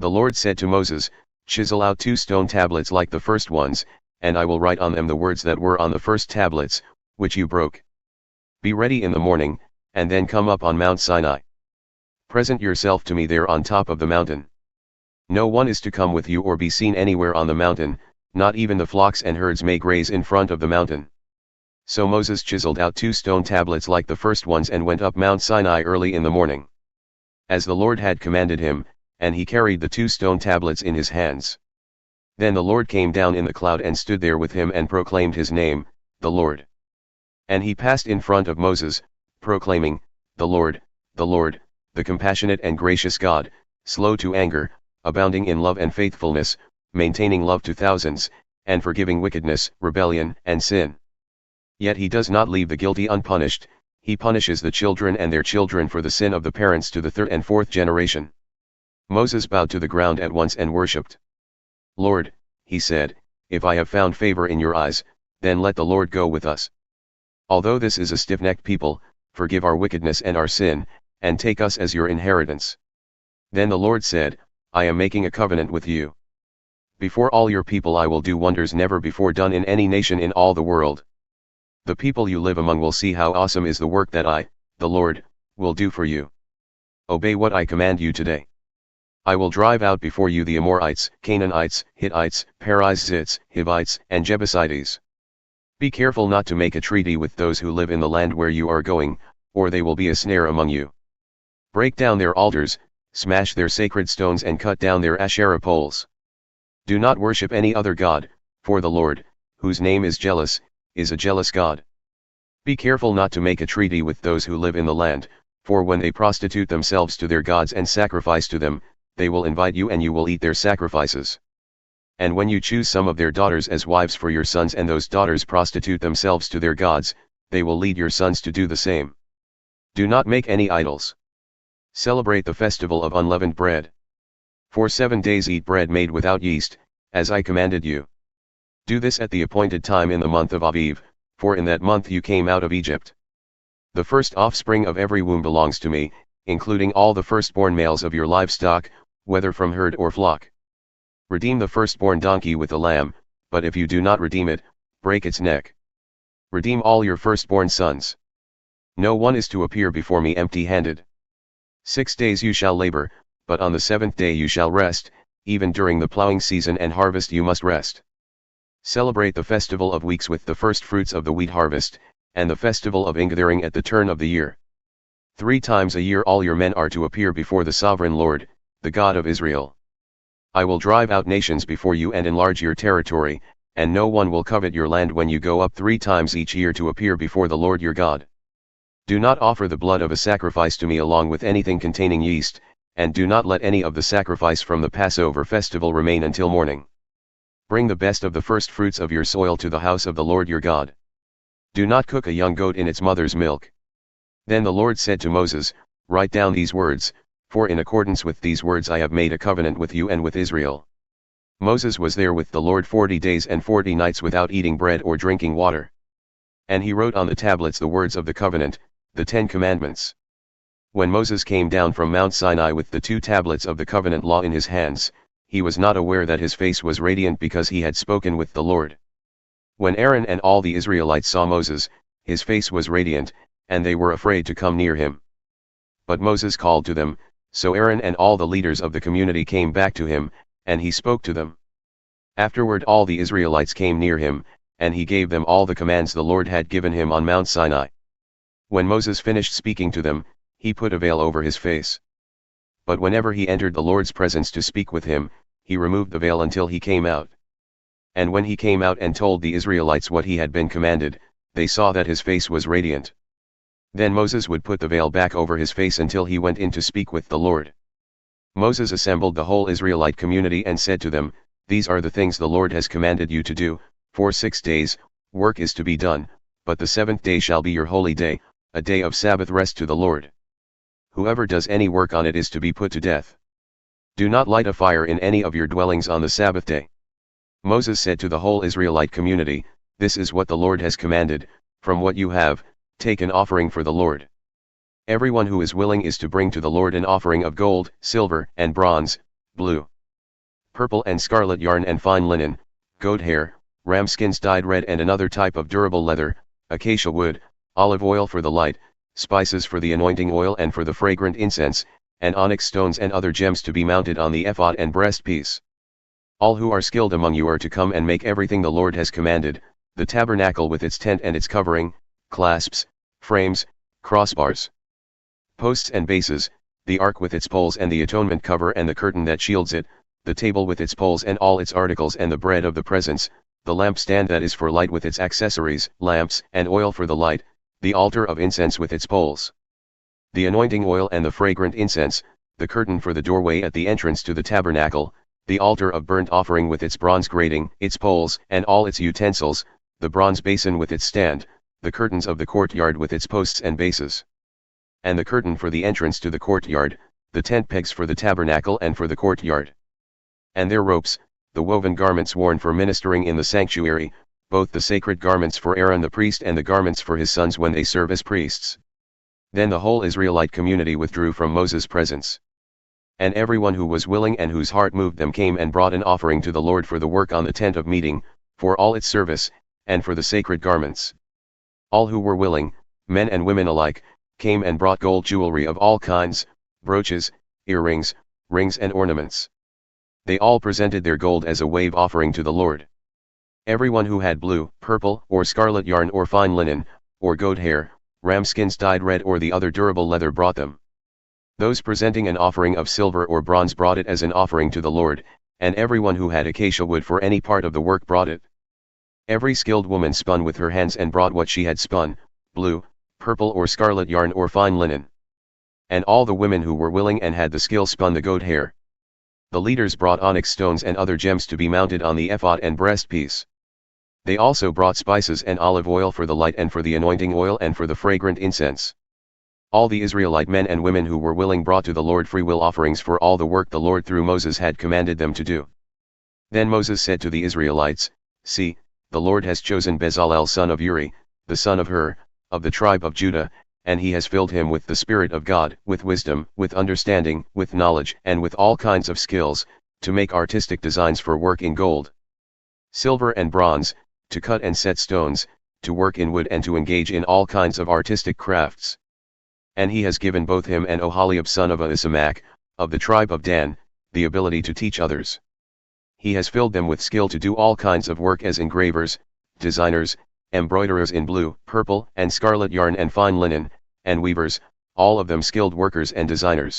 The Lord said to Moses, "Chisel out 2 stone tablets like the first ones, and I will write on them the words that were on the first tablets, which you broke. Be ready in the morning, and then come up on Mount Sinai. Present yourself to me there on top of the mountain. No one is to come with you or be seen anywhere on the mountain, not even the flocks and herds may graze in front of the mountain." So Moses chiseled out 2 stone tablets like the first ones and went up Mount Sinai early in the morning, as the Lord had commanded him, and he carried the 2 stone tablets in his hands. Then the Lord came down in the cloud and stood there with him and proclaimed his name, the Lord. And he passed in front of Moses, proclaiming, the Lord, the compassionate and gracious God, slow to anger, abounding in love and faithfulness, maintaining love to thousands, and forgiving wickedness, rebellion, and sin. Yet he does not leave the guilty unpunished, he punishes the children and their children for the sin of the parents to the 3rd and 4th generation. Moses bowed to the ground at once and worshipped. "Lord," he said, "if I have found favor in your eyes, then let the Lord go with us. Although this is a stiff-necked people, forgive our wickedness and our sin, and take us as your inheritance." Then the Lord said, "I am making a covenant with you. Before all your people I will do wonders never before done in any nation in all the world. The people you live among will see how awesome is the work that I, the Lord, will do for you. Obey what I command you today. I will drive out before you the Amorites, Canaanites, Hittites, Perizzites, Hivites, and Jebusites. Be careful not to make a treaty with those who live in the land where you are going, or they will be a snare among you. Break down their altars, smash their sacred stones and cut down their Asherah poles. Do not worship any other god, for the Lord, whose name is jealous, is a jealous God. Be careful not to make a treaty with those who live in the land, for when they prostitute themselves to their gods and sacrifice to them, they will invite you and you will eat their sacrifices. And when you choose some of their daughters as wives for your sons and those daughters prostitute themselves to their gods, they will lead your sons to do the same. Do not make any idols. Celebrate the Festival of Unleavened Bread. For 7 days eat bread made without yeast, as I commanded you. Do this at the appointed time in the month of Aviv, for in that month you came out of Egypt. The first offspring of every womb belongs to me, including all the firstborn males of your livestock, whether from herd or flock. Redeem the firstborn donkey with a lamb, but if you do not redeem it, break its neck. Redeem all your firstborn sons. No one is to appear before me empty-handed. 6 days you shall labor, but on the 7th day you shall rest, even during the plowing season and harvest you must rest. Celebrate the Festival of Weeks with the firstfruits of the wheat harvest, and the Festival of Ingathering at the turn of the year. 3 times a year all your men are to appear before the sovereign Lord, the God of Israel. I will drive out nations before you and enlarge your territory, and no one will covet your land when you go up 3 times each year to appear before the Lord your God. Do not offer the blood of a sacrifice to me along with anything containing yeast, and do not let any of the sacrifice from the Passover Festival remain until morning. Bring the best of the firstfruits of your soil to the house of the Lord your God. Do not cook a young goat in its mother's milk. Then the Lord said to Moses, Write down these words, for in accordance with these words I have made a covenant with you and with Israel. Moses was there with the Lord 40 days and 40 nights without eating bread or drinking water. And he wrote on the tablets the words of the covenant, the 10 commandments. When Moses came down from Mount Sinai with the 2 tablets of the covenant law in his hands, he was not aware that his face was radiant because he had spoken with the Lord. When Aaron and all the Israelites saw Moses, his face was radiant, and they were afraid to come near him. But Moses called to them, so Aaron and all the leaders of the community came back to him, and he spoke to them. Afterward all the Israelites came near him, and he gave them all the commands the Lord had given him on Mount Sinai. When Moses finished speaking to them, he put a veil over his face. But whenever he entered the Lord's presence to speak with him, he removed the veil until he came out. And when he came out and told the Israelites what he had been commanded, they saw that his face was radiant. Then Moses would put the veil back over his face until he went in to speak with the Lord. Moses assembled the whole Israelite community and said to them, These are the things the Lord has commanded you to do. For 6 days, work is to be done, but the 7th day shall be your holy day, a day of Sabbath rest to the Lord. Whoever does any work on it is to be put to death. Do not light a fire in any of your dwellings on the Sabbath day. Moses said to the whole Israelite community, This is what the Lord has commanded, from what you have, take an offering for the Lord. Everyone who is willing is to bring to the Lord an offering of gold, silver, and bronze, blue, purple and scarlet yarn and fine linen, goat hair, ram skins dyed red and another type of durable leather, acacia wood, olive oil for the light, spices for the anointing oil and for the fragrant incense, and onyx stones and other gems to be mounted on the ephod and breastpiece. All who are skilled among you are to come and make everything the Lord has commanded, the tabernacle with its tent and its covering, clasps, frames, crossbars, posts and bases, the ark with its poles and the atonement cover and the curtain that shields it, the table with its poles and all its articles and the bread of the presence, the lampstand that is for light with its accessories, lamps and oil for the light, the altar of incense with its poles, the anointing oil and the fragrant incense, the curtain for the doorway at the entrance to the tabernacle, the altar of burnt offering with its bronze grating, its poles and all its utensils, the bronze basin with its stand, the curtains of the courtyard with its posts and bases, and the curtain for the entrance to the courtyard, the tent pegs for the tabernacle and for the courtyard, and their ropes, the woven garments worn for ministering in the sanctuary, both the sacred garments for Aaron the priest and the garments for his sons when they serve as priests. Then the whole Israelite community withdrew from Moses' presence. And everyone who was willing and whose heart moved them came and brought an offering to the Lord for the work on the tent of meeting, for all its service, and for the sacred garments. All who were willing, men and women alike, came and brought gold jewelry of all kinds, brooches, earrings, rings and ornaments. They all presented their gold as a wave offering to the Lord. Everyone who had blue, purple, or scarlet yarn or fine linen, or goat hair, ram skins dyed red or the other durable leather brought them. Those presenting an offering of silver or bronze brought it as an offering to the Lord, and everyone who had acacia wood for any part of the work brought it. Every skilled woman spun with her hands and brought what she had spun, blue, purple or scarlet yarn or fine linen. And all the women who were willing and had the skill spun the goat hair. The leaders brought onyx stones and other gems to be mounted on the ephod and breastpiece. They also brought spices and olive oil for the light and for the anointing oil and for the fragrant incense. All the Israelite men and women who were willing brought to the Lord freewill offerings for all the work the Lord through Moses had commanded them to do. Then Moses said to the Israelites, "See, the Lord has chosen Bezalel son of Uri, the son of Hur, of the tribe of Judah, and he has filled him with the Spirit of God, with wisdom, with understanding, with knowledge, and with all kinds of skills, to make artistic designs for work in gold, silver and bronze, to cut and set stones, to work in wood and to engage in all kinds of artistic crafts. And he has given both him and Oholiab son of Ahisamach, of the tribe of Dan, the ability to teach others. He has filled them with skill to do all kinds of work as engravers, designers, embroiderers in blue, purple, and scarlet yarn and fine linen, and weavers, all of them skilled workers and designers.